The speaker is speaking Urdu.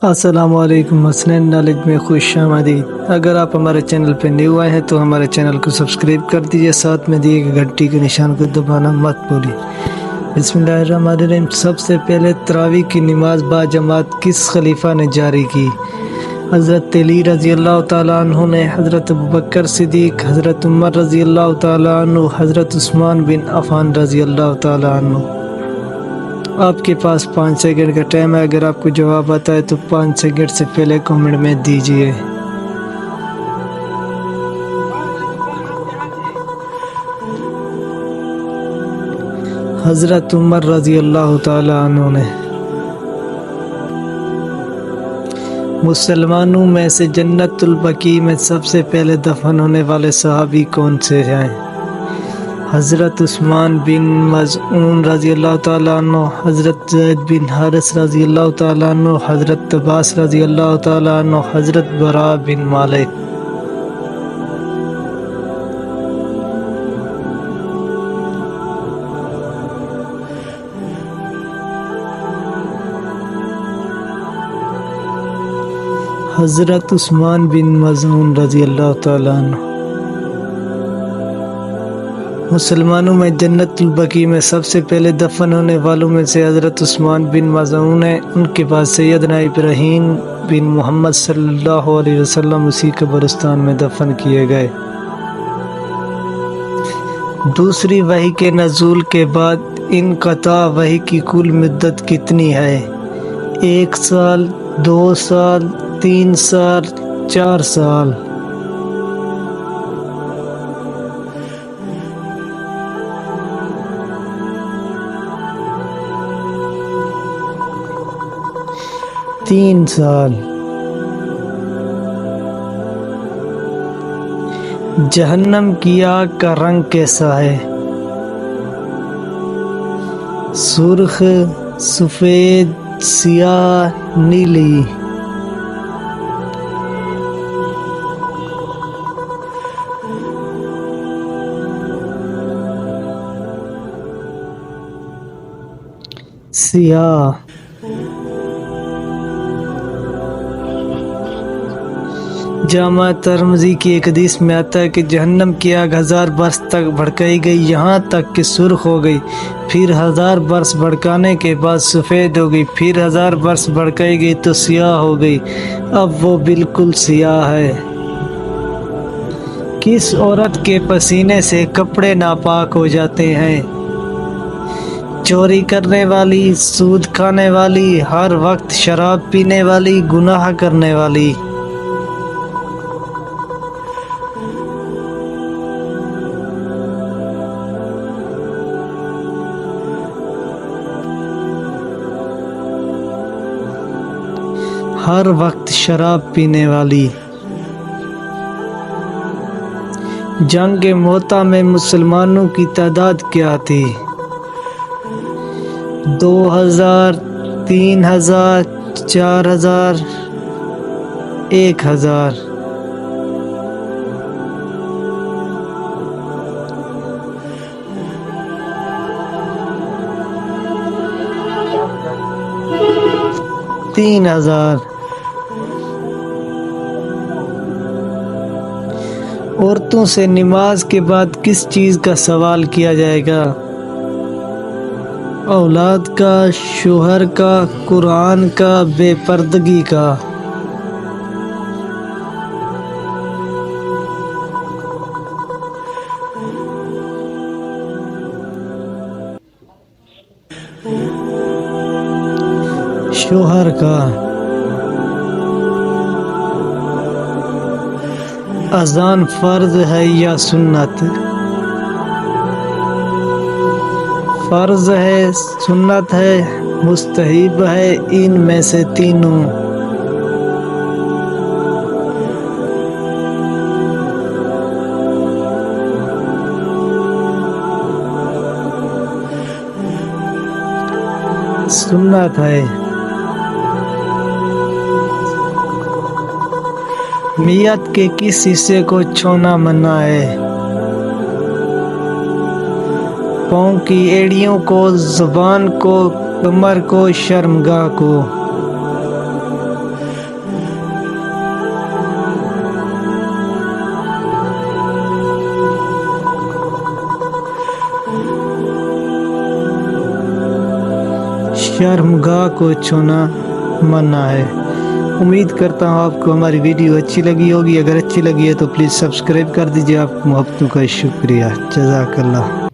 السلام علیکم، حسنین نالج میں خوش آمدید۔ اگر آپ ہمارے چینل پہ نیو آئے ہیں تو ہمارے چینل کو سبسکرائب کر دیجئے، ساتھ میں دیے گئے گھنٹی کے نشان کو دبانا مت بھولیے۔ بسم اللہ الرحمن الرحیم۔ سب سے پہلے تراویح کی نماز با جماعت کس خلیفہ نے جاری کی؟ حضرت علی رضی اللہ تعالیٰ عنہ نے، حضرت ابوبکر صدیق، حضرت عمر رضی اللہ تعالیٰ عنہ، حضرت عثمان بن عفان رضی اللہ تعالیٰ عنہ۔ آپ کے پاس 5 سیکنڈ کا ٹائم ہے، اگر آپ کو جواب آتا ہے تو 5 سیکنڈ سے پہلے کمنٹ میں دیجئے۔ حضرت عمر رضی اللہ تعالی عنہ نے۔ مسلمانوں میں سے جنت البقیع میں سب سے پہلے دفن ہونے والے صحابی کون سے ہیں؟ حضرت عثمان بن مظعون رضی اللہ تعالیٰ عنہ، حضرت زید بن حارث رضی اللہ تعالیٰ عنہ، حضرت عباس رضی اللہ تعالیٰ عنہ، حضرت براء بن مالک۔ حضرت عثمان بن مظعون رضی اللہ تعالیٰ عنہ۔ مسلمانوں میں جنت البقیع میں سب سے پہلے دفن ہونے والوں میں سے حضرت عثمان بن مظعون ہیں۔ ان کے بعد سیدنا ابراہیم بن محمد صلی اللہ علیہ وسلم اسی قبرستان میں دفن کیے گئے۔ دوسری وحی کے نزول کے بعد انقطاع وحی کی کل مدت کتنی ہے؟ 1 سال، 2 سال، 3 سال، 4 سال۔ تین سال۔ جہنم کی آگ کا رنگ کیسا ہے؟ سرخ، سفید، سیاہ، نیلی۔ سیاہ۔ جامع ترمذی کی ایک حدیث میں آتا ہے کہ جہنم کی آگ 1000 برس تک بھڑکائی گئی، یہاں تک کہ سرخ ہو گئی، پھر 1000 برس بھڑکانے کے بعد سفید ہو گئی، پھر 1000 برس بھڑکائی گئی تو سیاہ ہو گئی، اب وہ بالکل سیاہ ہے۔ کس عورت کے پسینے سے کپڑے ناپاک ہو جاتے ہیں؟ چوری کرنے والی، سود کھانے والی، ہر وقت شراب پینے والی، گناہ کرنے والی۔ ہر وقت شراب پینے والی۔ جنگ موتا میں مسلمانوں کی تعداد کیا تھی؟ 2000، 3000، 4000، 1000۔ تین 3000۔ عورتوں سے نماز کے بعد کس چیز کا سوال کیا جائے گا؟ اولاد کا، شوہر کا، قرآن کا، بے پردگی کا۔ شوہر کا۔ اذان فرض ہے یا سنت؟ فرض ہے، سنت ہے، مستحب ہے، ان میں سے تینوں۔ سنت ہے۔ میت کے کس حصے کو چھونا منع ہے؟ پاؤں کی ایڑیوں کو، زبان کو، کمر کو، شرمگاہ کو۔ شرمگاہ کو چھونا منع ہے۔ امید کرتا ہوں آپ کو ہماری ویڈیو اچھی لگی ہوگی۔ اگر اچھی لگی ہے تو پلیز سبسکرائب کر دیجیے۔ آپ محبتوں کا شکریہ۔ جزاک اللہ۔